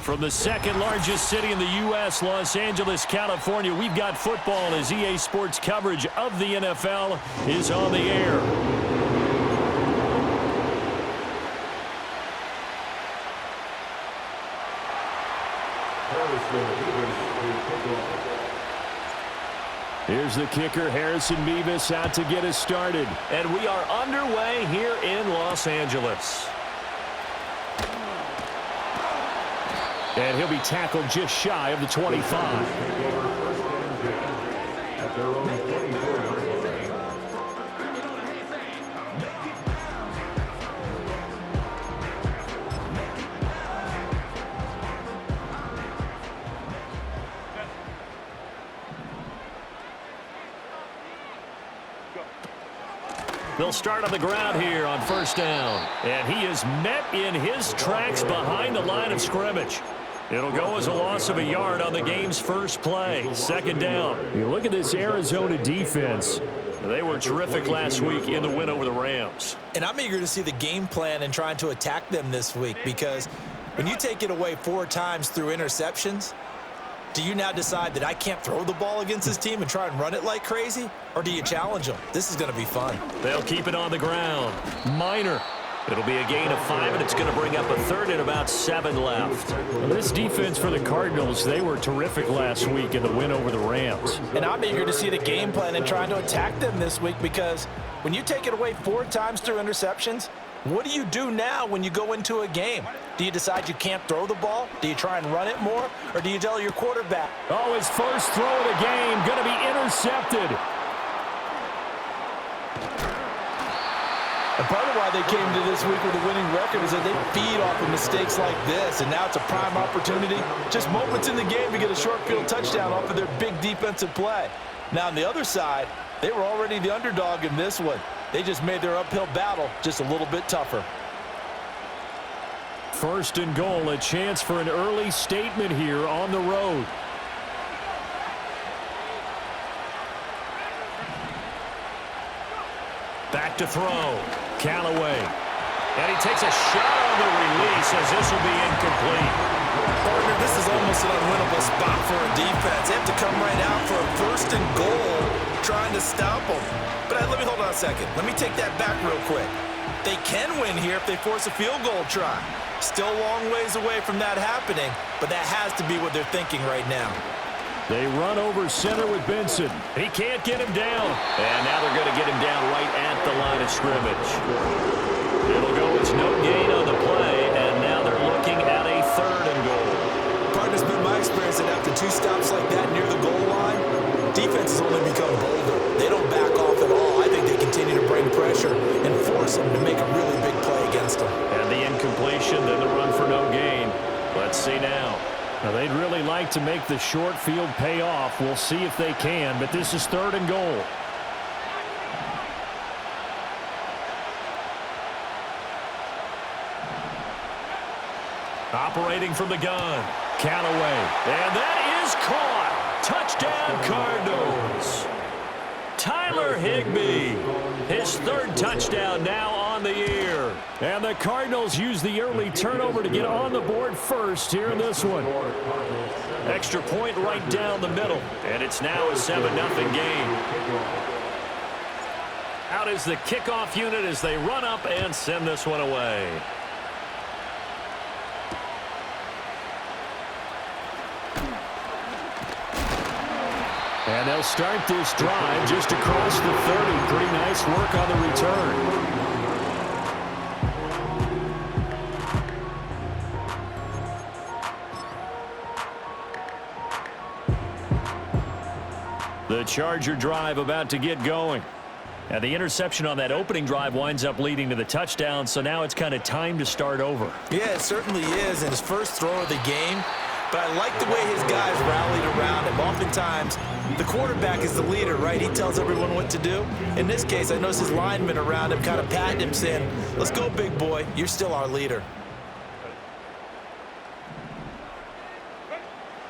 From the second largest city in the U.S., Los Angeles, California, we've got football as EA Sports coverage of the NFL is on the air. Here's the kicker, Harrison Mevis, out to get us started. And we are underway here in Los Angeles. And he'll be tackled just shy of the 25. They'll start on the ground here on first down. And he is met in his tracks behind the line of scrimmage. It'll go as a loss of a yard on the game's first play. Second down. You look at this Arizona defense. They were terrific last week in the win over the Rams. And I'm eager to see the game plan and trying to attack them this week, because when you take it away 4 times through interceptions, do you now decide that I can't throw the ball against this team and try and run it like crazy? Or do you challenge them? This is going to be fun. They'll keep it on the ground. Minor. It'll be a gain of 5, and it's going to bring up a third and about 7 left. Well, this defense for the Cardinals, they were terrific last week in the win over the Rams. And I'm eager to see the game plan and trying to attack them this week, because when you take it away 4 times through interceptions, what do you do now when you go into a game? Do you decide you can't throw the ball? Do you try and run it more? Or do you tell your quarterback? Oh, his first throw of the game going to be intercepted. And part of why they came to this week with a winning record is that they feed off of mistakes like this, and now it's a prime opportunity, just moments in the game, to get a short field touchdown off of their big defensive play. Now on the other side, they were already the underdog in this one. They just made their uphill battle just a little bit tougher. First and goal, a chance for an early statement here on the road. Back to throw. Callaway. And he takes a shot on the release as this will be incomplete. Partner, this is almost an unwinnable spot for a defense. They have to come right out for a first and goal, trying to stop them. But let me hold on a second. Let me take that back real quick. They can win here if they force a field goal try. Still a long ways away from that happening, but that has to be what they're thinking right now. They run over center with Benson. He can't get him down. And now they're going to get him down right at the line of scrimmage. It'll go as no gain on the play, and now they're looking at a third and goal. Partner's been my experience that after 2 stops like that near the goal line, defenses only become bolder. They don't back off at all. I think they continue to bring pressure and force them to make a really big play against them. And the incompletion, then the run for no gain. Let's see now. Now, they'd really like to make the short field pay off. We'll see if they can, but this is third and goal. Operating from the gun, Callaway. And that is caught. Touchdown, Cardinals. Tyler Higbee, his 3rd touchdown now on the year. And the Cardinals use the early turnover to get on the board first here in this one. Extra point right down the middle, and it's now a 7-0 game. Out is the kickoff unit as they run up and send this one away. And they'll start this drive just across the 30. Pretty nice work on the return. The Charger drive about to get going. And the interception on that opening drive winds up leading to the touchdown, so now it's kind of time to start over. Yeah, it certainly is, and his first throw of the game. But I like the way his guys rallied around him. Oftentimes, the quarterback is the leader, right? He tells everyone what to do. In this case, I noticed his linemen around him kind of patting him, saying, "Let's go, big boy. You're still our leader."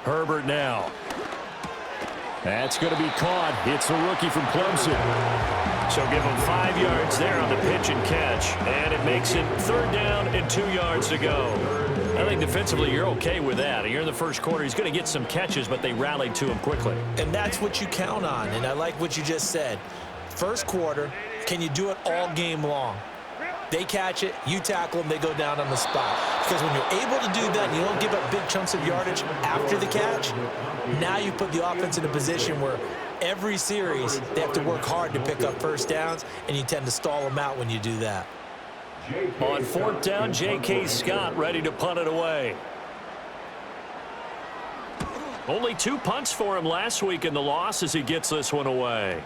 Herbert now. That's going to be caught. It's a rookie from Clemson. So give him 5 yards there on the pitch and catch. And it makes it 3rd down and 2 yards to go. I think defensively you're okay with that. You're in the first quarter. He's going to get some catches, but they rallied to him quickly. And that's what you count on, and I like what you just said. First quarter, can you do it all game long? They catch it, you tackle them, they go down on the spot. Because when you're able to do that and you don't give up big chunks of yardage after the catch, now you put the offense in a position where every series they have to work hard to pick up first downs, and you tend to stall them out when you do that. On fourth down, J.K. Scott ready to punt it away. Only 2 punts for him last week in the loss as he gets this one away.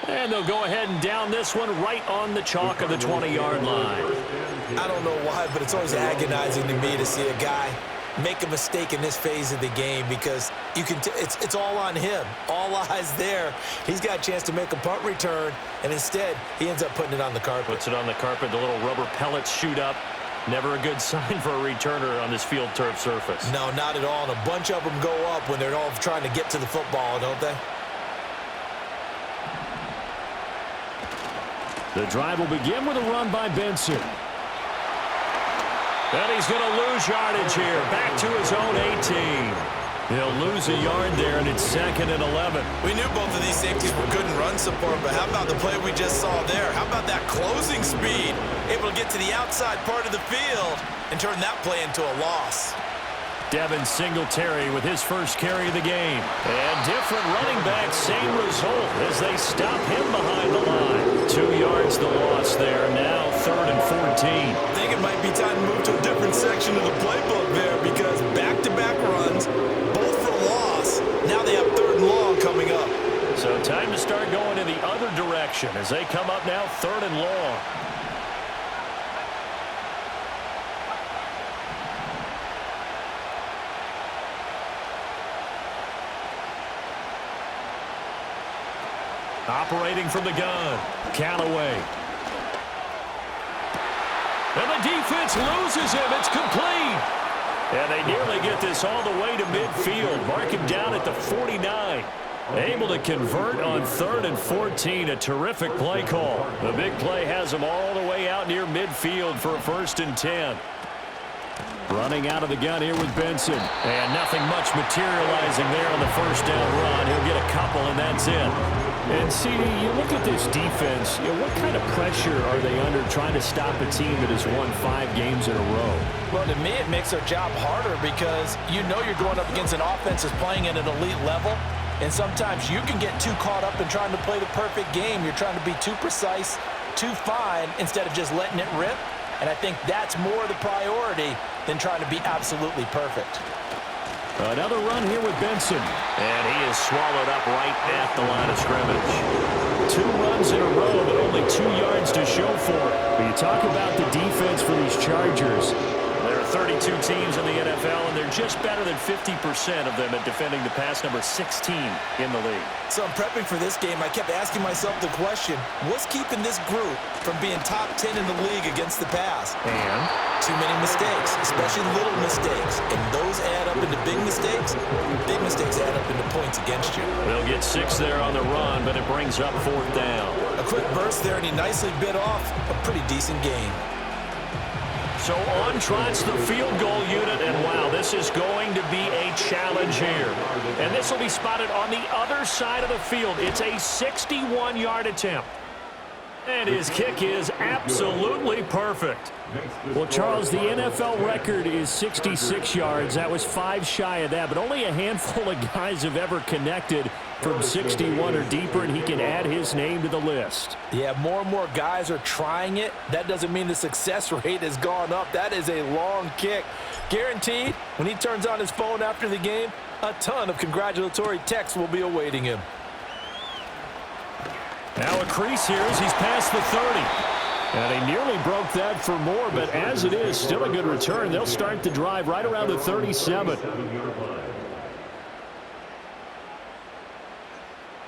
And they'll go ahead and down this one right on the chalk of the 20-yard line. I don't know why, but it's always agonizing to me to see a guy make a mistake in this phase of the game, because you can it's all on him. All eyes there. He's got a chance to make a punt return, and instead he ends up putting it on the carpet. Puts it on the carpet. The little rubber pellets shoot up. Never a good sign for a returner on this field turf surface. No, not at all. And a bunch of them go up when they're all trying to get to the football, don't they? The drive will begin with a run by Benson. And he's going to lose yardage here. Back to his own 18. He'll lose a yard there, and it's 2nd and 11. We knew both of these safeties were good in run support, but how about the play we just saw there? How about that closing speed? Able to get to the outside part of the field and turn that play into a loss. Devin Singletary with his first carry of the game. And different running back, same result as they stop him behind the line. 2 yards the loss there. Now 3rd and 14. I think it might be time to move to a different section of the playbook there, because back-to-back runs, both for loss. Now they have 3rd and long coming up. So time to start going in the other direction as they come up now 3rd and long. Operating from the gun, Callaway. And the defense loses him. It's complete. And they nearly get this all the way to midfield. Mark him down at the 49. Able to convert on 3rd and 14. A terrific play call. The big play has him all the way out near midfield for a 1st and 10. Running out of the gun here with Benson. And nothing much materializing there on the 1st down run. He'll get a couple, and that's it. And, CD, you look at this defense, what kind of pressure are they under trying to stop a team that has won 5 games in a row? Well, to me, it makes their job harder, because you know you're going up against an offense that's playing at an elite level, and sometimes you can get too caught up in trying to play the perfect game. You're trying to be too precise, too fine, instead of just letting it rip. And I think that's more the priority than trying to be absolutely perfect. Another run here with Benson. And he is swallowed up right at the line of scrimmage. 2 runs in a row, but only 2 yards to show for it. When you talk about the defense for these Chargers, there are 32 teams in the NFL, and they're just better than 50% of them at defending the pass, number 16 in the league. So I'm prepping for this game. I kept asking myself the question, what's keeping this group from being top 10 in the league against the pass? And too many mistakes, especially little mistakes. And those add up into big mistakes. Big mistakes add up into points against you. they'll get 6 there on the run, but it brings up 4th down. A quick burst there, and he nicely bit off a pretty decent game. So on trots the field goal unit, and wow, this is going to be a challenge here. And this will be spotted on the other side of the field. It's a 61-yard attempt. And his kick is absolutely perfect. Well, Charles, the NFL record is 66 yards. That was 5 shy of that, but only a handful of guys have ever connected from 61 or deeper, and he can add his name to the list. Yeah, more and more guys are trying it. That doesn't mean the success rate has gone up. That is a long kick. Guaranteed, when he turns on his phone after the game, a ton of congratulatory texts will be awaiting him. Now a crease here as he's past the 30. And he nearly broke that for more, but as it is, still a good return. They'll start the drive right around the 37.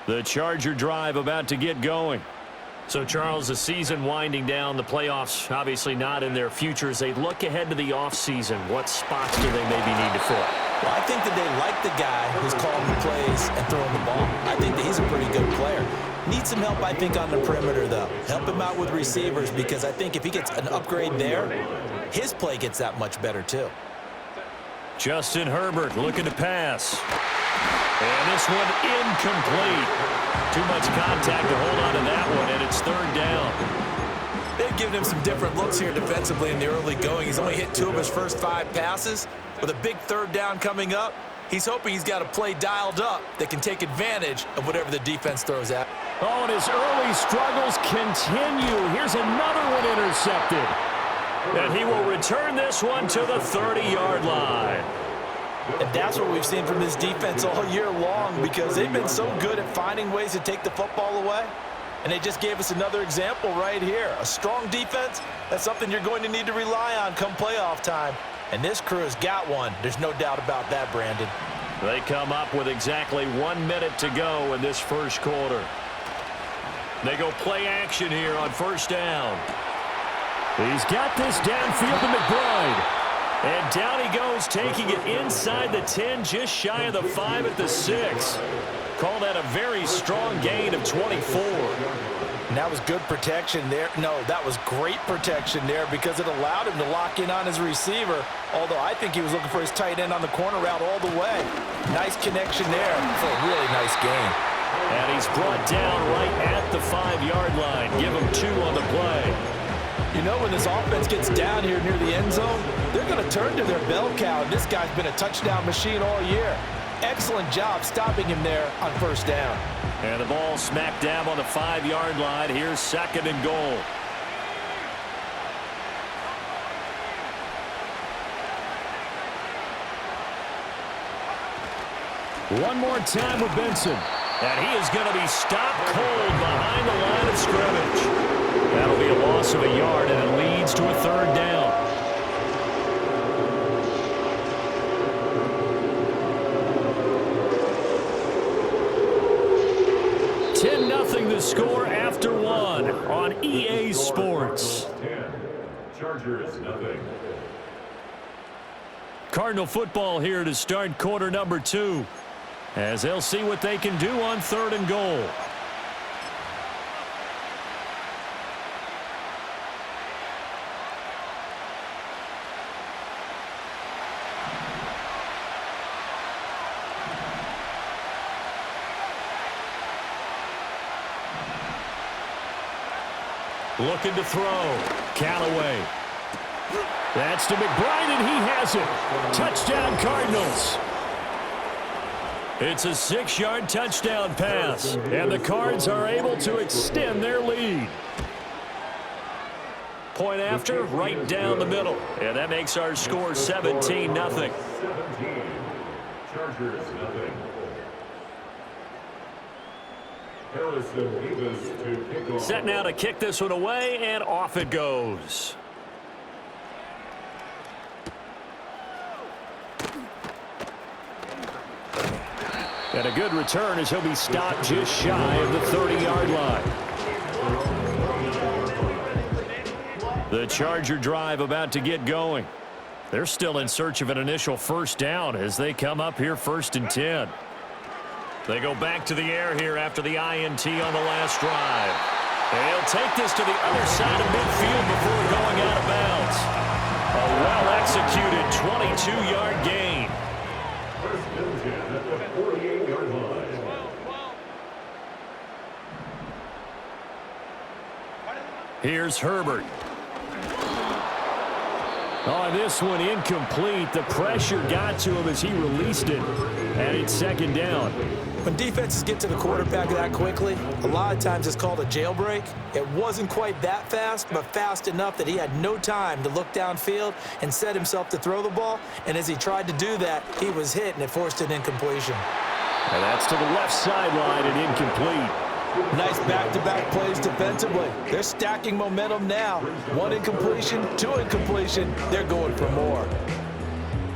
The Charger drive about to get going. So, Charles, the season winding down, the playoffs obviously not in their future. As they look ahead to the offseason, what spots do they maybe need to fill? Well, I think that they like the guy who's calling the plays and throwing the ball. I think that he's a pretty good player. Needs some help, I think, on the perimeter, though. Help him out with receivers, because I think if he gets an upgrade there, his play gets that much better too. Justin Herbert looking to pass. And this one incomplete. Too much contact to hold on to that one, and it's third down. They've given him some different looks here defensively in the early going. He's only hit 2 of his first 5 passes. With a big third down coming up, he's hoping he's got a play dialed up that can take advantage of whatever the defense throws at. Oh, and his early struggles continue. Here's another one intercepted. And he will return this one to the 30-yard line. And that's what we've seen from this defense all year long, because they've been so good at finding ways to take the football away. And they just gave us another example right here. A strong defense, that's something you're going to need to rely on come playoff time. And this crew has got one. There's no doubt about that, Brandon. They come up with exactly 1 minute to go in this first quarter. They go play action here on first down. He's got this downfield to McBride. And down he goes, taking it inside the 10, just shy of the 5 at the 6. Call that a very strong gain of 24. And that was good protection there. No, that was great protection there because it allowed him to lock in on his receiver, although I think he was looking for his tight end on the corner route all the way. Nice connection there for a really nice gain. And he's brought down right at the 5-yard line. Give him 2 on the play. You know, when this offense gets down here near the end zone, they're going to turn to their bell cow. And this guy's been a touchdown machine all year. Excellent job stopping him there on first down. And the ball smack dab on the 5-yard line. Here's second and goal. One more time with Benson. And he is going to be stopped cold behind the line of scrimmage. That'll be a loss of a yard, and it leads to a third down. The score after 1 on EA Sports. Chargers, nothing. Cardinal football here to start quarter number 2, as they'll see what they can do on third and goal. Looking to throw. Callaway. That's to McBride, and he has it. Touchdown, Cardinals. It's a 6-yard touchdown pass, and the Cards are able to extend their lead. Point after, right down the middle. And that makes our score 17-0. 17. Chargers, nothing. Set now to kick this one away, and off it goes. And a good return as he'll be stopped just shy of the 30-yard line. The Charger drive about to get going. They're still in search of an initial first down as they come up here 1st and 10. They go back to the air here after the INT on the last drive. They'll take this to the other side of midfield before going out of bounds. A well-executed 22-yard gain. First and 10 at the 48-yard line. Here's Herbert. Oh, this one incomplete. The pressure got to him as he released it. And it's second down. When defenses get to the quarterback that quickly, a lot of times it's called a jailbreak. It wasn't quite that fast, but fast enough that he had no time to look downfield and set himself to throw the ball. And as he tried to do that, he was hit, and it forced an incompletion. And that's to the left sideline and incomplete. Nice back-to-back plays defensively. They're stacking momentum now. 1 incompletion, 2 incompletion. They're going for more.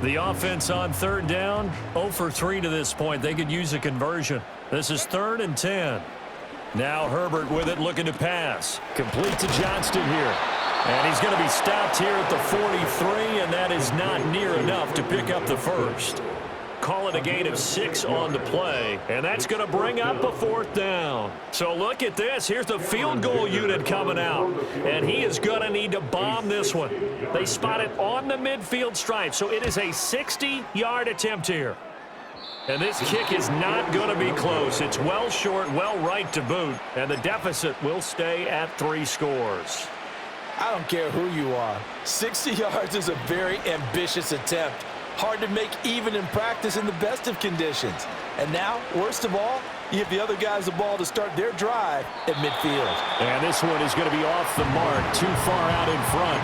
The offense on third down, 0 for 3 to this point. They could use a conversion. This is 3rd and 10. Now Herbert with it, looking to pass. Complete to Johnston here. And he's going to be stopped here at the 43, and that is not near enough to pick up the first. Call it a gain of 6 on the play, and that's going to bring up a 4th down. So look at this. Here's the field goal unit coming out, and he is going to need to bomb this one. They spot it on the midfield stripe, so it is a 60-yard attempt here. And this kick is not going to be close. It's well short, well right to boot, and the deficit will stay at 3 scores. I don't care who you are. 60 yards is a very ambitious attempt. Hard to make even in practice in the best of conditions. And now, worst of all, you give the other guys the ball to start their drive at midfield. And this one is going to be off the mark, too far out in front.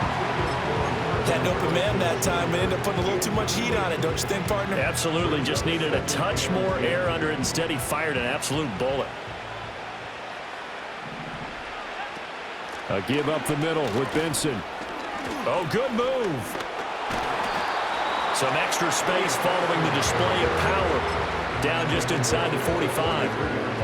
Had an open man that time and ended up putting a little too much heat on it, don't you think, partner? Absolutely, just needed a touch more air under it. Instead, he fired an absolute bullet. A give up the middle with Benson. Oh, good move. Some extra space following the display of power. Down just inside the 45.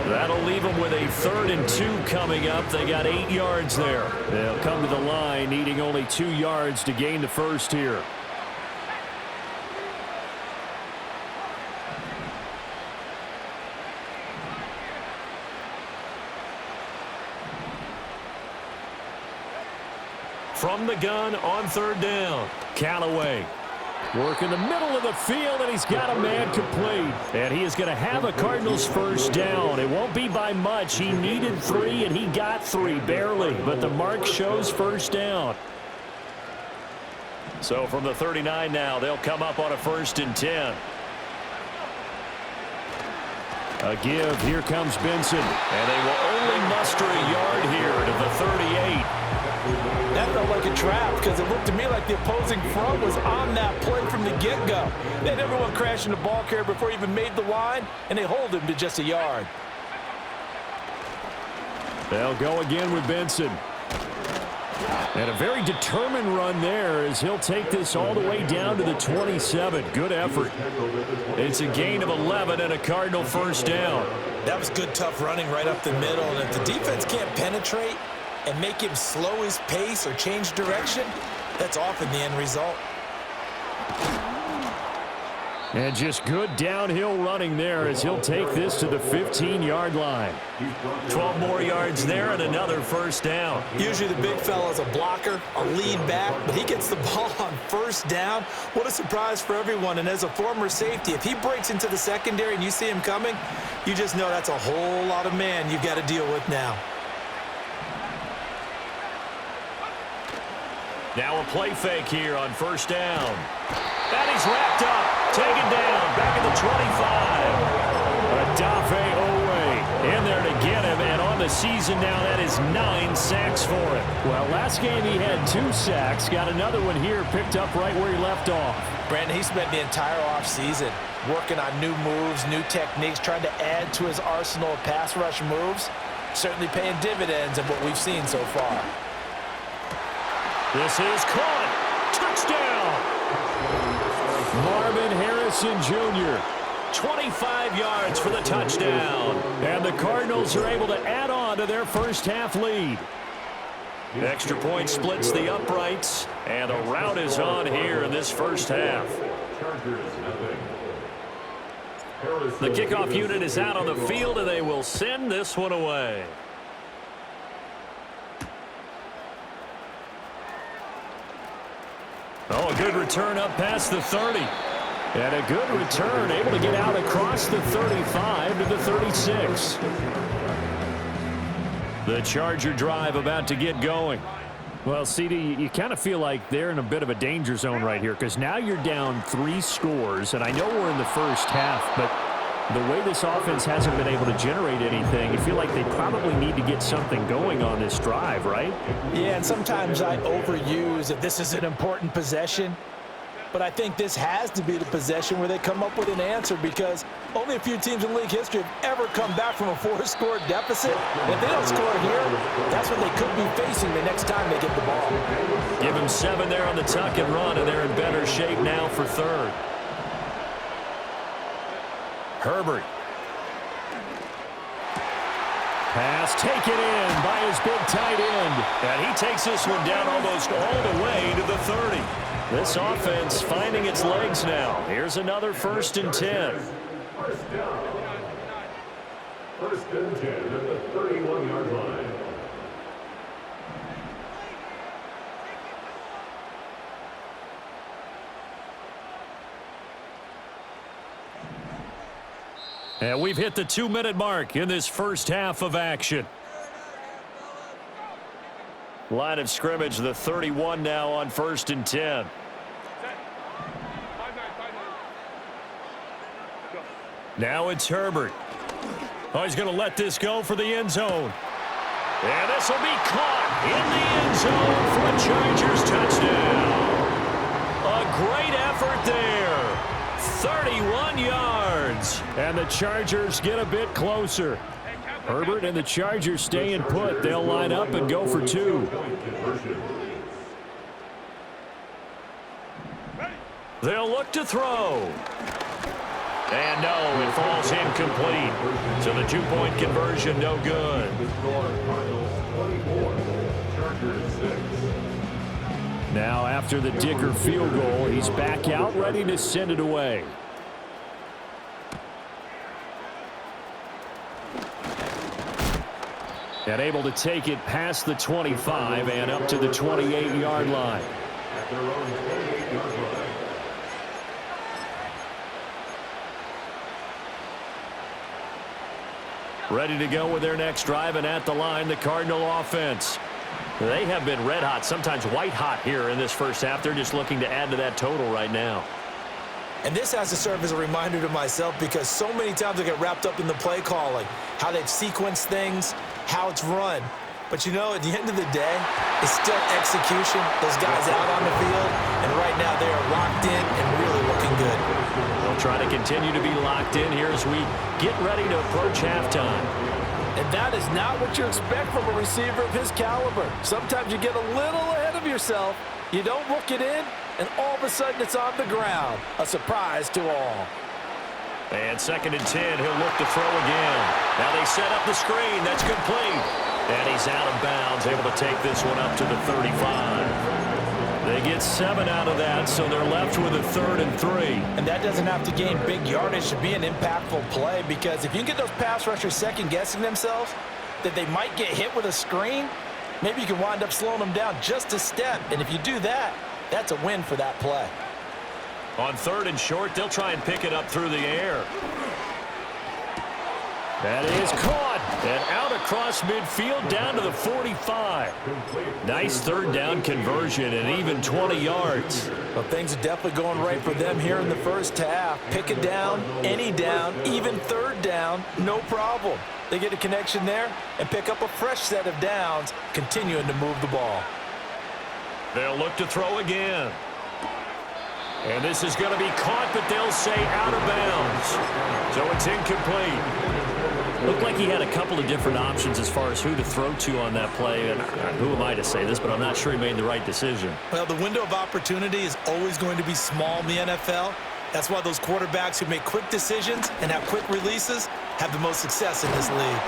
That'll leave them with a 3rd and 2 coming up. They got 8 yards there. They'll come to the line needing only 2 yards to gain the first here. From the gun on 3rd down, Callaway. Work in the middle of the field, and he's got a man complete. And he is going to have a Cardinals first down. It won't be by much. He needed 3, and he got 3, barely. But the mark shows first down. So from the 39 now, they'll come up on a 1st and 10. A give. Here comes Benson. And they will only muster a yard here to the 38. That felt like a trap because it looked to me like the opposing front was on that play from the get-go. They had everyone crashing the ball carrier before he even made the line, and they hold him to just a yard. They'll go again with Benson. And a very determined run there as he'll take this all the way down to the 27. Good effort. It's a gain of 11 and a Cardinal first down. That was good, tough running right up the middle. And if the defense can't penetrate and make him slow his pace or change direction, that's often the end result. And just good downhill running there as he'll take this to the 15-yard line. 12 more yards there and another first down. Usually the big fella's a blocker, a lead back, but he gets the ball on first down. What a surprise for everyone. And as a former safety, if he breaks into the secondary and you see him coming, you just know that's a whole lot of man you've got to deal with now. Now a play fake here on first down. And he's wrapped up, taken down, back at the 25. Adafe Owe in there to get him, and on the season now, that is 9 sacks for him. Well, last game he had 2 sacks, got another one here, picked up right where he left off. Brandon, he spent the entire offseason working on new moves, new techniques, trying to add to his arsenal of pass rush moves. Certainly paying dividends in what we've seen so far. This is caught. Touchdown. Marvin Harrison Jr. 25 yards for the touchdown. And the Cardinals are able to add on to their first half lead. Extra point splits the uprights. And a rout is on here in this first half. The kickoff unit is out on the field, and they will send this one away. Oh, a good return up past the 30. And a good return, able to get out across the 35 to the 36. The Charger drive about to get going. Well, CD, you kind of feel like they're in a bit of a danger zone right here because now you're down 3 scores, and I know we're in the first half, but the way this offense hasn't been able to generate anything, you feel like they probably need to get something going on this drive, right? Yeah, and sometimes I overuse that this is an important possession, but I think this has to be the possession where they come up with an answer because only a few teams in league history have ever come back from a 4-score deficit. If they don't score here, that's what they could be facing the next time they get the ball. Give them 7 there on the tuck and run, and they're in better shape now for third. Herbert. Pass taken in by his big tight end. And he takes this one down almost all the way to the 30. This offense finding its legs now. Here's another 1st and 10. First down. 1st and 10 at the 31-yard line. And we've hit the 2-minute mark in this first half of action. Line of scrimmage, the 31 now on 1st and 10. Now it's Herbert. Oh, he's going to let this go for the end zone. And this will be caught in the end zone for a Chargers touchdown. A great effort there. 31 yards. And the Chargers get a bit closer. Herbert and the Chargers staying put. They'll line up and go for 2. They'll look to throw. And no, it falls incomplete. So the 2-point conversion no good. Now after the Dicker field goal, he's back out ready to send it away. And able to take it past the 25 and up to the 28-yard line. At their own 28-yard line. Ready to go with their next drive, and at the line, the Cardinal offense. They have been red hot, sometimes white hot here in this first half. They're just looking to add to that total right now. And this has to serve as a reminder to myself because so many times I get wrapped up in the play calling, how they've sequenced things, how it's run. But, you know, at the end of the day, it's still execution. Those guys out on the field, and right now they are locked in and really looking good. They'll try to continue to be locked in here as we get ready to approach halftime. And that is not what you expect from a receiver of his caliber. Sometimes you get a little ahead of yourself, you don't look it in, and all of a sudden it's on the ground. A surprise to all. And 2nd and 10, he'll look to throw again. Now they set up the screen. That's complete. And he's out of bounds, able to take this one up to the 35. They get 7 out of that, so they're left with a 3rd and 3. And that doesn't have to gain big yardage to be an impactful play, because if you can get those pass rushers second-guessing themselves, that they might get hit with a screen, maybe you can wind up slowing them down just a step. And if you do that, that's a win for that play. On 3rd and short, they'll try and pick it up through the air. That is caught and out across midfield down to the 45. Nice 3rd down conversion and even 20 yards. Well, things are definitely going right for them here in the first half. Pick a down, any down, even 3rd down, no problem. They get a connection there and pick up a fresh set of downs, continuing to move the ball. They'll look to throw again. And this is going to be caught, but they'll say out of bounds. So it's incomplete. Looked like he had a couple of different options as far as who to throw to on that play. And who am I to say this, but I'm not sure he made the right decision. Well, the window of opportunity is always going to be small in the NFL. That's why those quarterbacks who make quick decisions and have quick releases have the most success in this league.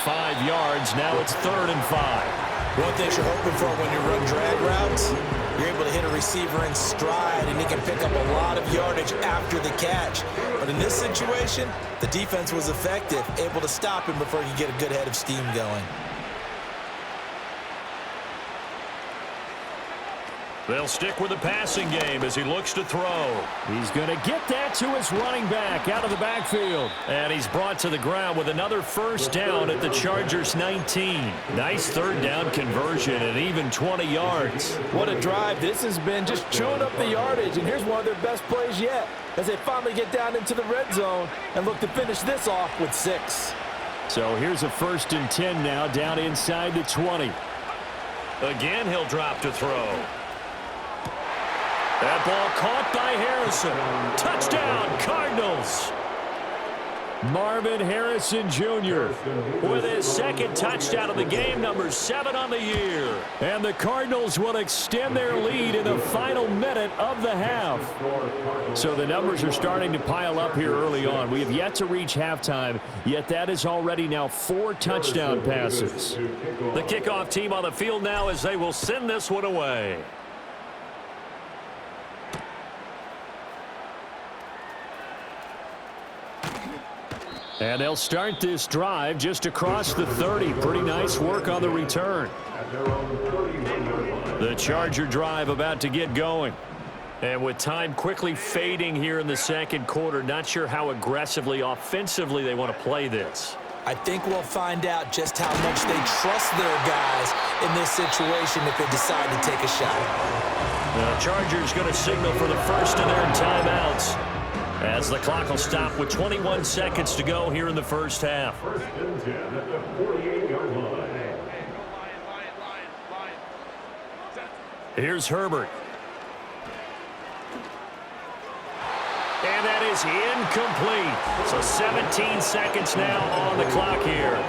5 yards. Now it's 3rd and 5. One thing you're hoping for when you run drag routes, you're able to hit a receiver in stride, and he can pick up a lot of yardage after the catch. But in this situation, the defense was effective, able to stop him before he could get a good head of steam going. They'll stick with the passing game as he looks to throw. He's going to get that to his running back out of the backfield. And he's brought to the ground with another 1st down at the Chargers 19. Nice 3rd down conversion and even 20 yards. What a drive this has been, just chewing up the yardage. And here's one of their best plays yet as they finally get down into the red zone and look to finish this off with 6. So here's a 1st and 10 now down inside the 20. Again, he'll drop to throw. That ball caught by Harrison. Touchdown, Cardinals. Marvin Harrison Jr. with his 2nd touchdown of the game, number 7 on the year. And the Cardinals will extend their lead in the final minute of the half. So the numbers are starting to pile up here early on. We have yet to reach halftime, yet that is already now 4 touchdown passes. The kickoff team on the field now as they will send this one away. And they'll start this drive just across the 30. Pretty nice work on the return. The Charger drive about to get going. And with time quickly fading here in the second quarter, not sure how aggressively, offensively they want to play this. I think we'll find out just how much they trust their guys in this situation if they decide to take a shot. The Chargers going to signal for the first of their timeouts as the clock will stop with 21 seconds to go here in the first half. First and 10 at the 48-yard line. Here's Herbert. And that is incomplete. So 17 seconds now on the clock here.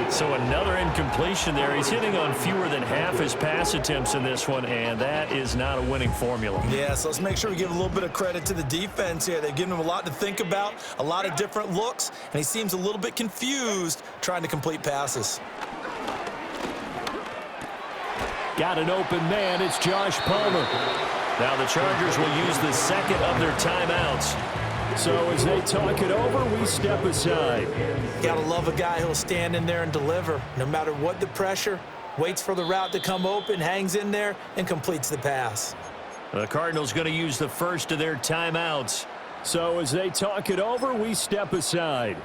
So another incompletion there. He's hitting on fewer than half his pass attempts in this one, and that is not a winning formula. Yeah, so let's make sure we give a little bit of credit to the defense here. They've given him a lot to think about, a lot of different looks, and he seems a little bit confused trying to complete passes. Got an open man. It's Josh Palmer. Now the Chargers will use the second of their timeouts. So as they talk it over, we step aside. Gotta love a guy who'll stand in there and deliver. No matter what the pressure, waits for the route to come open, hangs in there, and completes the pass. The Cardinals going to use the first of their timeouts. So as they talk it over, we step aside.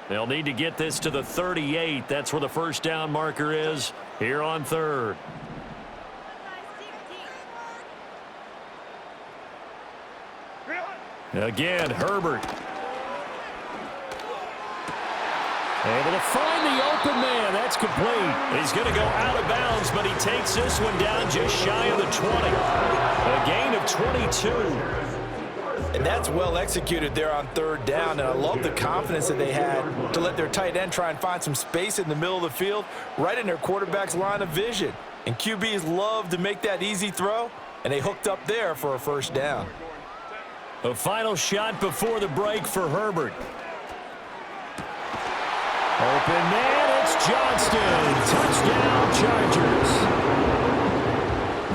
They'll need to get this to the 38. That's where the first down marker is here on third. Again, Herbert. Able to find the open man. That's complete. He's going to go out of bounds, but he takes this one down just shy of the 20. A gain of 22. And that's well executed there on third down. And I love the confidence that they had to let their tight end try and find some space in the middle of the field, right in their quarterback's line of vision. And QBs love to make that easy throw, and they hooked up there for a first down. A final shot before the break for Herbert. Open man, it's Johnston. Touchdown, Chargers.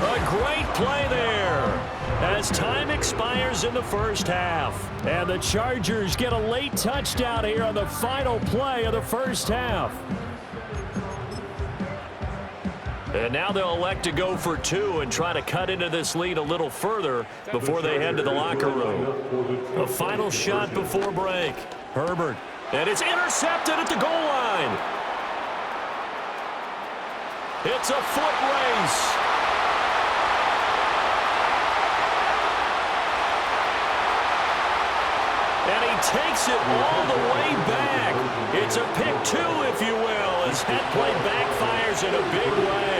A great play there as time expires in the first half. And the Chargers get a late touchdown here on the final play of the first half. And now they'll elect to go for two and try to cut into this lead a little further before they head to the locker room. A final shot before break. Herbert. And it's intercepted at the goal line. It's a foot race. And he takes it all the way back. It's a pick two, if you will, as that play backfires in a big way.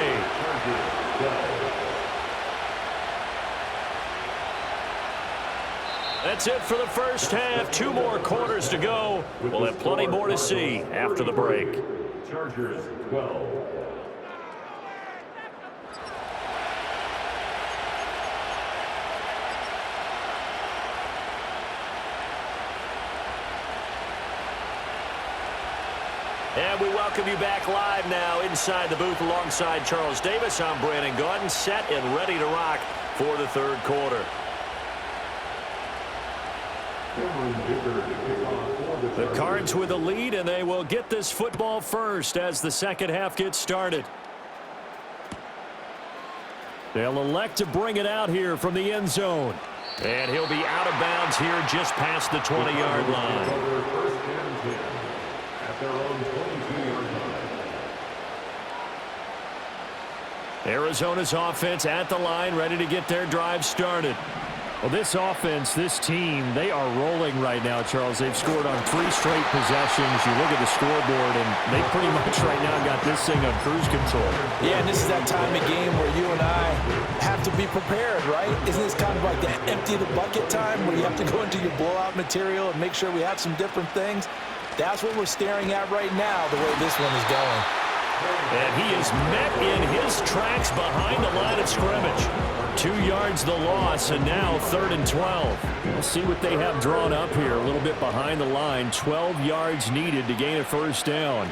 That's it for the first half. 2 more quarters to go. We'll have plenty more to see after the break. Chargers 12. And we welcome you back live now inside the booth alongside Charles Davis. I'm Brandon Gaudin, set and ready to rock for the third quarter. The Cards with a lead, and they will get this football first as the second half gets started. They'll elect to bring it out here from the end zone. And he'll be out of bounds here just past the 20-yard line. Arizona's offense at the line, ready to get their drive started. Well, this offense, this team, they are rolling right now, Charles. They've scored on 3 straight possessions. You look at the scoreboard, and they pretty much right now got this thing on cruise control. Yeah, and this is that time of game where you and I have to be prepared, right? Isn't this kind of like that empty the bucket time where you have to go into your blowout material and make sure we have some different things? That's what we're staring at right now, the way this one is going. And he is met in his tracks behind the line of scrimmage. 2 yards the loss, and now 3rd and 12. We'll see what they have drawn up here. A little bit behind the line. 12 yards needed to gain a first down.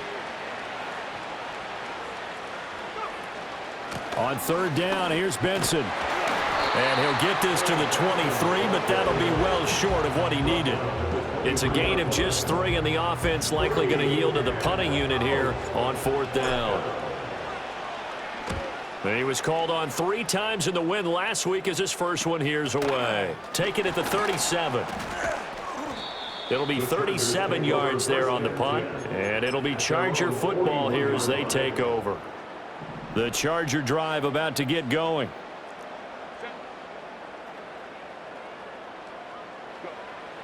On 3rd down, here's Benson. And he'll get this to the 23, but that'll be well short of what he needed. It's a gain of just 3, and the offense likely going to yield to the punting unit here on 4th down. And he was called on 3 times in the win last week as his first one here's away. Take it at the 37. It'll be 37 yards there on the punt, and it'll be Charger football here as they take over. The Charger drive about to get going.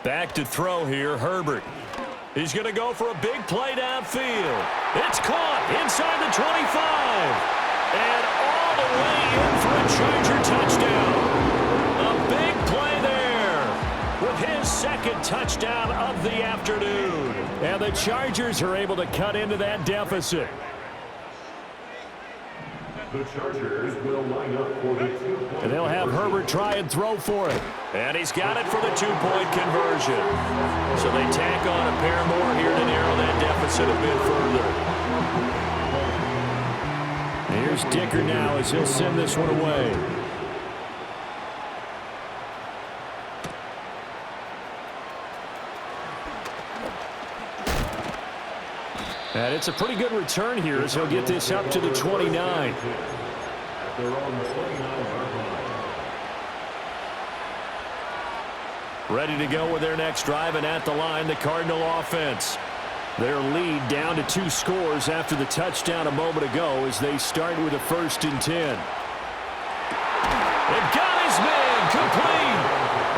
Back to throw here, Herbert. He's going to go for a big play downfield. It's caught inside the 25. And all the way in for a Charger touchdown. A big play there with his 2nd touchdown of the afternoon. And the Chargers are able to cut into that deficit. The Chargers will line up for the 2-point. And they'll have Herbert try and throw for it. And he's got it for the 2-point conversion. So they tack on a pair more here to narrow that deficit a bit further. Here's Dicker now as he'll send this one away. And it's a pretty good return here as he'll get this up to the 29. They're on the 29-yard line. Ready to go with their next drive, and at the line, the Cardinal offense. Their lead down to 2 scores after the touchdown a moment ago as they start with a 1st and 10. They've got his man complete.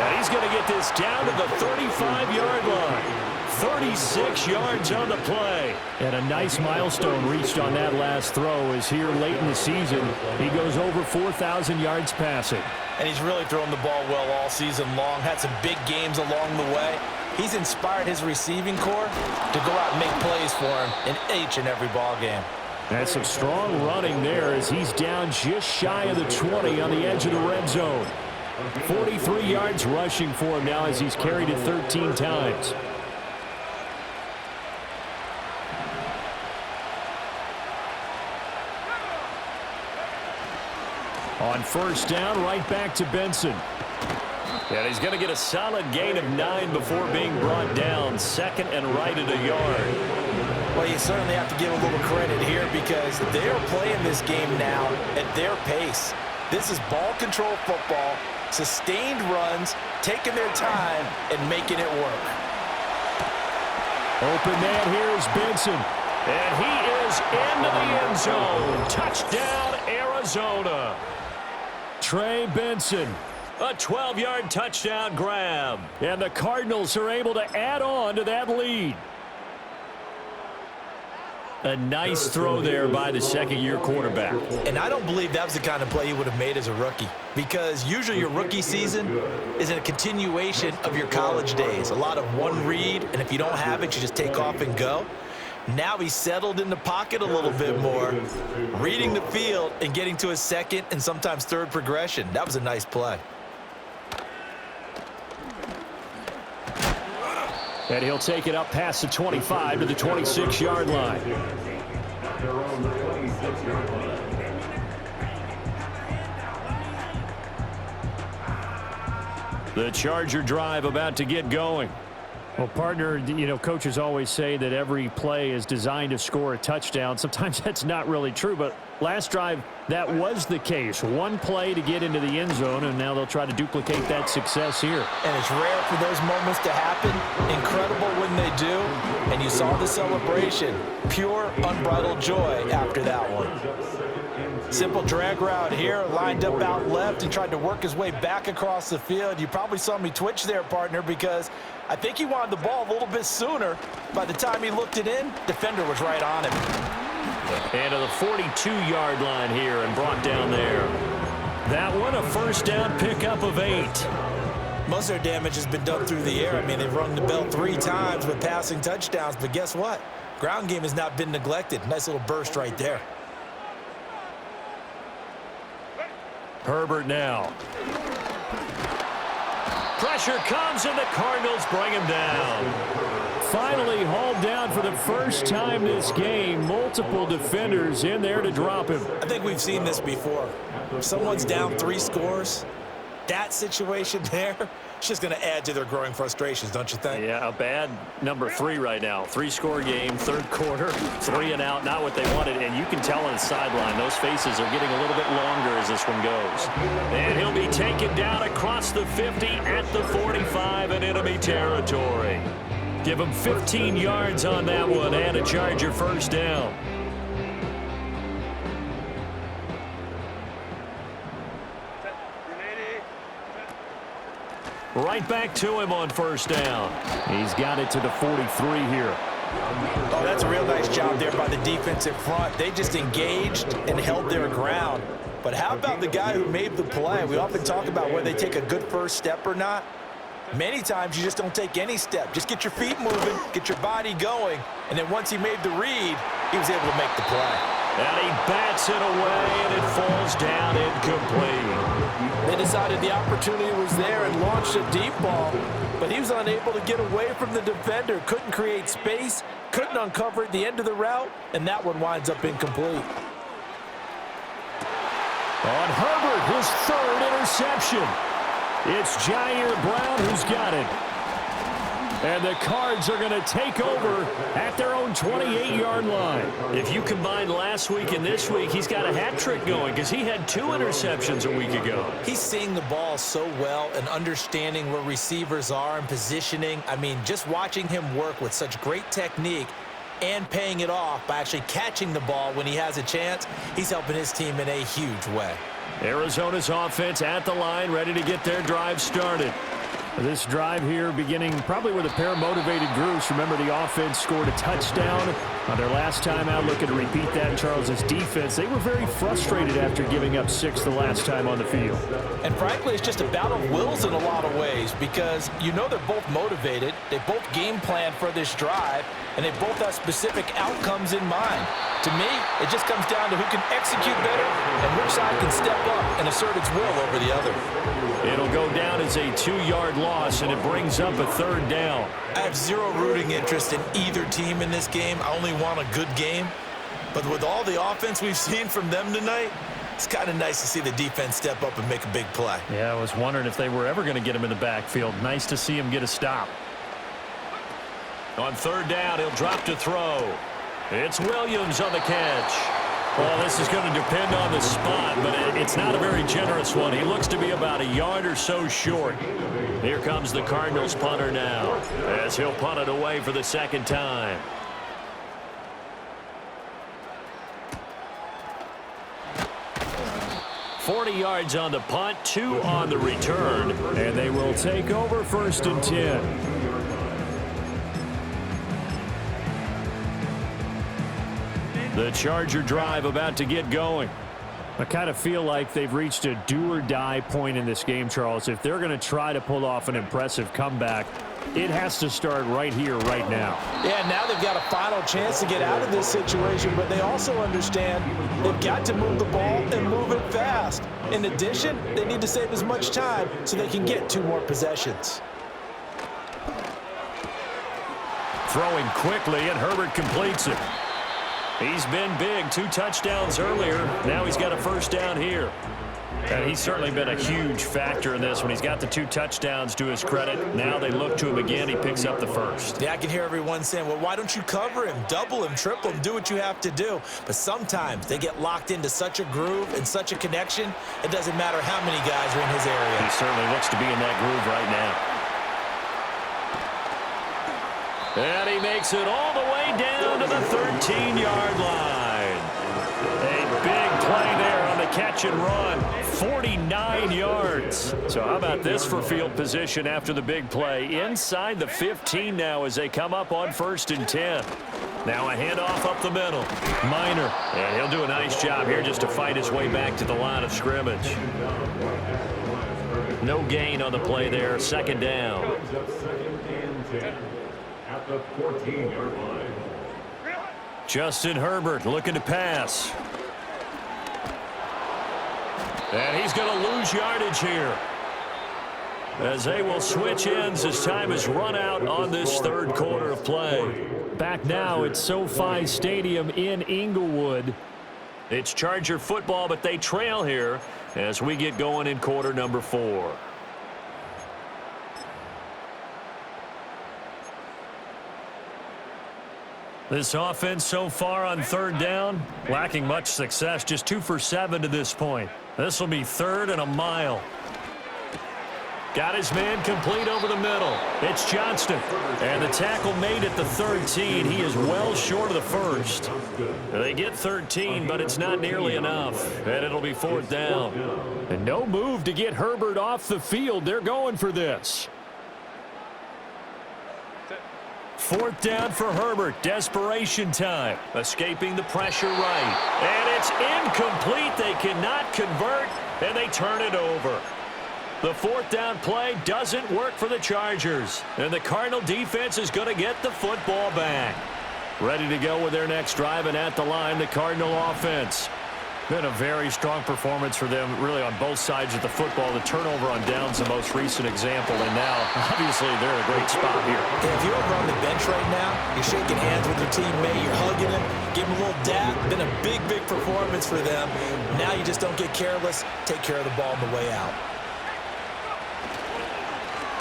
And he's going to get this down to the 35-yard line. 36 yards on the play. And a nice milestone reached on that last throw as here late in the season, he goes over 4,000 yards passing. And he's really thrown the ball well all season long. Had some big games along the way. He's inspired his receiving corps to go out and make plays for him in each and every ball game. That's some strong running there as he's down just shy of the 20 on the edge of the red zone. 43 yards rushing for him now as he's carried it 13 times. On 1st down, right back to Benson. And he's going to get a solid gain of 9 before being brought down. 2nd and right at a yard. Well, you certainly have to give a little credit here because they're playing this game now at their pace. This is ball control football, sustained runs, taking their time and making it work. Open man here is Benson. And he is into the end zone. Touchdown, Arizona. Trey Benson. A 12-yard touchdown grab. And the Cardinals are able to add on to that lead. A nice throw there by the 2nd-year quarterback. And I don't believe that was the kind of play he would have made as a rookie because usually your rookie season is a continuation of your college days. A lot of one read, and if you don't have it, you just take off and go. Now he's settled in the pocket a little bit more, reading the field and getting to his 2nd and sometimes 3rd progression. That was a nice play. And he'll take it up past the 25 to the 26-yard line. They're on the 26-yard line. The Charger drive about to get going. Well, partner, you know, coaches always say that every play is designed to score a touchdown. Sometimes that's not really true, but last drive, that was the case. One play to get into the end zone, and now they'll try to duplicate that success here. And it's rare for those moments to happen. Incredible when they do. And you saw the celebration. Pure, unbridled joy after that one. Simple drag route here, lined up out left and tried to work his way back across the field. You probably saw me twitch there, partner, because I think he wanted the ball a little bit sooner. By the time he looked it in, defender was right on him. And to the 42-yard line here and brought down there. That one a 1st down pickup of 8. Most of their damage has been done through the air. I mean, they've rung the bell 3 times with passing touchdowns, but guess what? Ground game has not been neglected. Nice little burst right there. Herbert now. Pressure comes, and the Cardinals bring him down. Finally hauled down for the first time this game. Multiple defenders in there to drop him. I think we've seen this before. If someone's down 3 scores, that situation there, It's just going to add to their growing frustrations, don't you think? Yeah, a bad number 3 right now. 3-score game, third quarter, 3 and out, not what they wanted. And you can tell on the sideline, those faces are getting a little bit longer as this one goes. And he'll be taken down across the 50 at the 45 in enemy territory. Give him 15 yards on that one and a Charger first down. Right back to him on first down. He's got it to the 43 here. Oh, that's a real nice job there by the defensive front. They just engaged and held their ground. But how about the guy who made the play? We often talk about whether they take a good first step or not. Many times you just don't take any step. Just get your feet moving, get your body going, and then once he made the read, he was able to make the play. And he bats it away, and it falls down incomplete. They decided the opportunity was there and launched a deep ball, but he was unable to get away from the defender, couldn't create space, couldn't uncover at the end of the route, and that one winds up incomplete. On Herbert, his third interception. It's Jair Brown who's got it. And the Cards are going to take over at their own 28-yard line. If you combine last week and this week, he's got a hat trick going because he had 2 interceptions a week ago. He's seeing the ball so well and understanding where receivers are and positioning. I mean, just watching him work with such great technique and paying it off by actually catching the ball when he has a chance, he's helping his team in a huge way. Arizona's offense at the line, ready to get their drive started. This drive here beginning probably with a pair of motivated groups. Remember, the offense scored a touchdown on their last time out. Looking to repeat that in Charles's defense. They were very frustrated after giving up 6 the last time on the field. And frankly, it's just a battle of wills in a lot of ways because you know they're both motivated. They both game plan for this drive, and they both have specific outcomes in mind. To me, it just comes down to who can execute better and which side can step up and assert its will over the other. It'll go down as a 2-yard loss, and it brings up a third down. I have zero rooting interest in either team in this game. I only want a good game. But with all the offense we've seen from them tonight, it's kind of nice to see the defense step up and make a big play. Yeah, I was wondering if they were ever going to get him in the backfield. Nice to see him get a stop. On third down, he'll drop to throw. It's Williams on the catch. Well, this is going to depend on the spot, but it's not a very generous one. He looks to be about a yard or so short. Here comes the Cardinals punter now, as he'll punt it away for the second time. $40 yards on the punt, 2 on the return, and they will take over 1st and 10. The Charger drive about to get going. I kind of feel like they've reached a do-or-die point in this game, Charles. If they're going to try to pull off an impressive comeback, it has to start right here, right now. Yeah, now they've got a final chance to get out of this situation, but they also understand they've got to move the ball and move it fast. In addition, they need to save as much time so they can get 2 more possessions. Throwing quickly, and Herbert completes it. He's been big, 2 touchdowns earlier. Now he's got a first down here. And he's certainly been a huge factor in this when he's got the 2 touchdowns to his credit. Now they look to him again. He picks up the first. Yeah, I can hear everyone saying, well, why don't you cover him, double him, triple him, do what you have to do. But sometimes they get locked into such a groove and such a connection, it doesn't matter how many guys are in his area. He certainly looks to be in that groove right now. And he makes it all the way down to the 13-yard line. A big play there on the catch and run. 49 yards. So how about this for field position after the big play? Inside the 15 now as they come up on 1st and 10. Now a handoff up the middle. Minor. And he'll do a nice job here just to fight his way back to the line of scrimmage. No gain on the play there. 2nd down. At the 14-yard line. Justin Herbert looking to pass. And he's going to lose yardage here, as they will switch ends as time is run out on this 3rd quarter of play. Back now at SoFi Stadium in Inglewood. It's Charger football, but they trail here as we get going in quarter number 4. This offense so far on third down, lacking much success, just 2 for 7 to this point. This will be 3rd and a mile. Got his man complete over the middle. It's Johnston. And the tackle made at the 13. He is well short of the first. They get 13, but it's not nearly enough. And it'll be 4th down. And no move to get Herbert off the field. They're going for this. 4th down for Herbert. Desperation time. Escaping the pressure right. And it's incomplete. They cannot convert, and they turn it over. The 4th down play doesn't work for the Chargers. And the Cardinal defense is going to get the football back. Ready to go with their next drive, and at the line, the Cardinal offense. Been a very strong performance for them, really, on both sides of the football. The turnover on downs, the most recent example, and now, obviously, they're in a great spot here. If you're over on the bench right now, you're shaking hands with your teammate, you're hugging him, giving him a little dap. Been a big, big performance for them. Now you just don't get careless. Take care of the ball on the way out.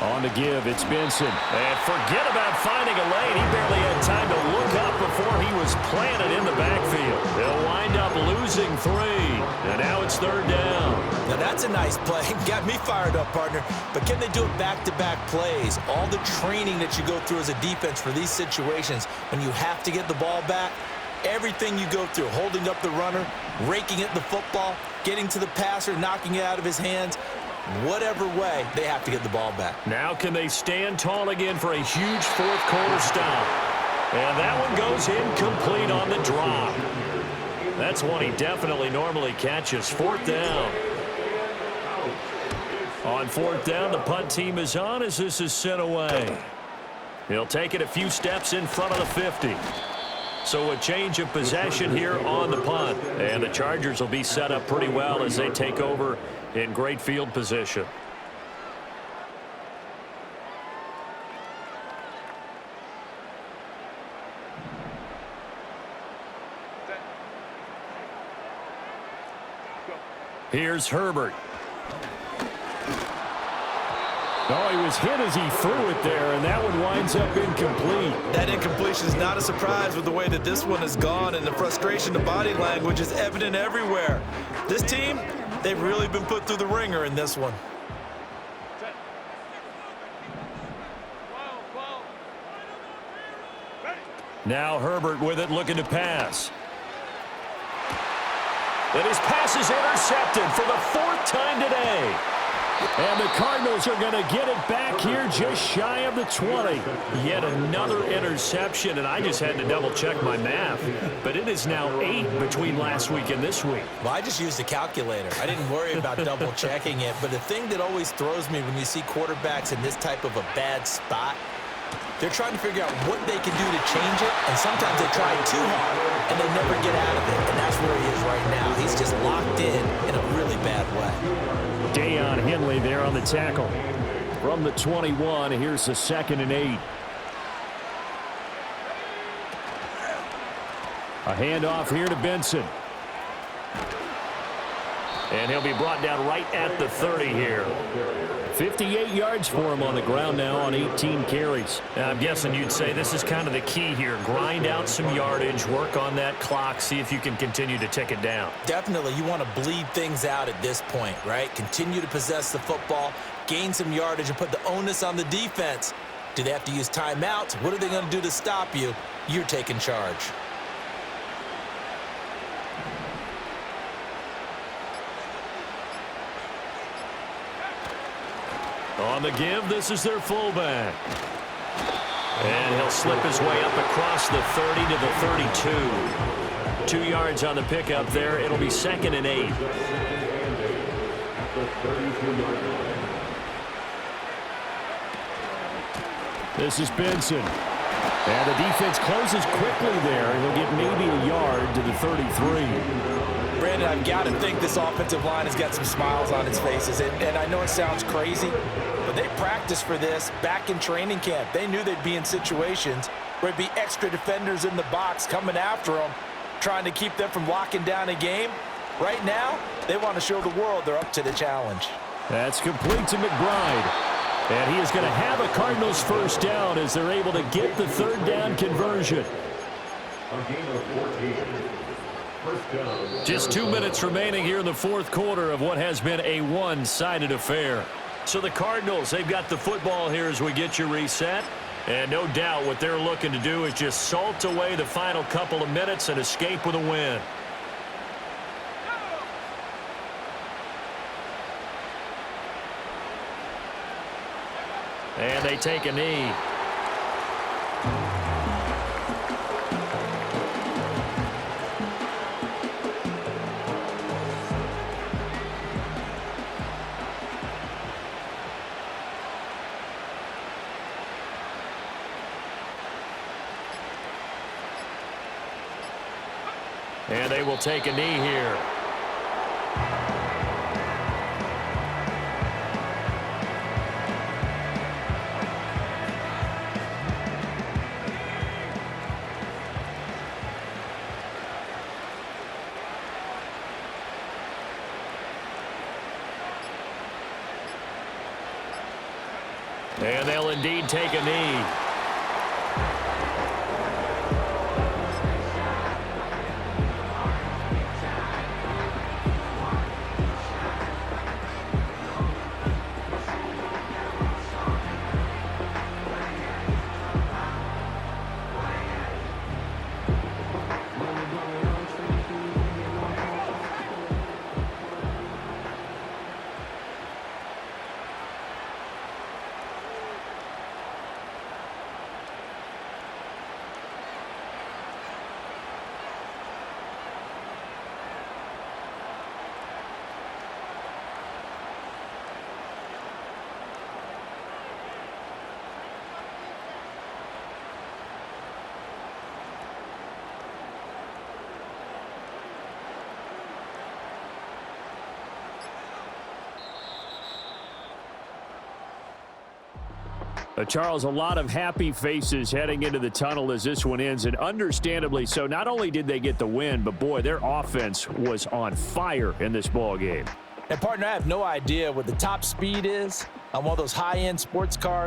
On the give, it's Benson. And forget about finding a lane. He barely had time to look up before he was planted in the backfield. They'll wind up losing 3. And now it's 3rd down. Now that's a nice play. Got me fired up, partner. But can they do it back-to-back plays? All the training that you go through as a defense for these situations, when you have to get the ball back, everything you go through, holding up the runner, raking at the football, getting to the passer, knocking it out of his hands, whatever way, they have to get the ball back. Now can they stand tall again for a huge 4th quarter stop? And that one goes incomplete on the drop. That's one he definitely normally catches. 4th down. On 4th down, the punt team is on as this is sent away. He'll take it a few steps in front of the 50. So a change of possession here on the punt. And the Chargers will be set up pretty well as they take over in great field position. Here's Herbert. Oh, he was hit as he threw it there, and that one winds up incomplete. That incompletion is not a surprise with the way that this one has gone, and the frustration, the body language is evident everywhere. This team, they've really been put through the ringer in this one. Now Herbert with it, looking to pass. And his pass is intercepted for the 4th time today. And the Cardinals are going to get it back here just shy of the 20. Yet another interception, and I just had to double-check my math. But it is now 8 between last week and this week. Well, I just used a calculator. I didn't worry about double-checking it. But the thing that always throws me when you see quarterbacks in this type of a bad spot, they're trying to figure out what they can do to change it, and sometimes they try too hard, and they never get out of it. And that's where he is right now. He's just locked in a really bad way. Deion Henley there on the tackle. From the 21, here's the 2nd and 8. A handoff here to Benson. And he'll be brought down right at the 30 here. 58 yards for him on the ground now on 18 carries. Now, I'm guessing you'd say this is kind of the key here. Grind out some yardage, work on that clock, see if you can continue to tick it down. Definitely, you want to bleed things out at this point, right? Continue to possess the football, gain some yardage, and put the onus on the defense. Do they have to use timeouts? What are they going to do to stop you? You're taking charge. On the give, this is their fullback. And he'll slip his way up across the 30 to the 32. 2 yards on the pickup there. It'll be 2nd and 8. This is Benson. And the defense closes quickly there. He'll get maybe a yard to the 33. Brandon, I've got to think this offensive line has got some smiles on its faces. And I know it sounds crazy, but they practiced for this back in training camp. They knew they'd be in situations where it'd be extra defenders in the box coming after them, trying to keep them from locking down a game. Right now, they want to show the world they're up to the challenge. That's complete to McBride. And he is going to have a Cardinals 1st down as they're able to get the 3rd down conversion. A gain of 14. First down. Just 2 minutes remaining here in the fourth quarter of what has been a one-sided affair. So the Cardinals, they've got the football here as we get you reset. And no doubt what they're looking to do is just salt away the final couple of minutes and escape with a win. And they take a knee. And they will take a knee here. And they'll indeed take a knee. Charles, a lot of happy faces heading into the tunnel as this one ends, and understandably so. Not only did they get the win, but boy, their offense was on fire in this ball game. And partner, I have no idea what the top speed is on one of those high-end sports cars,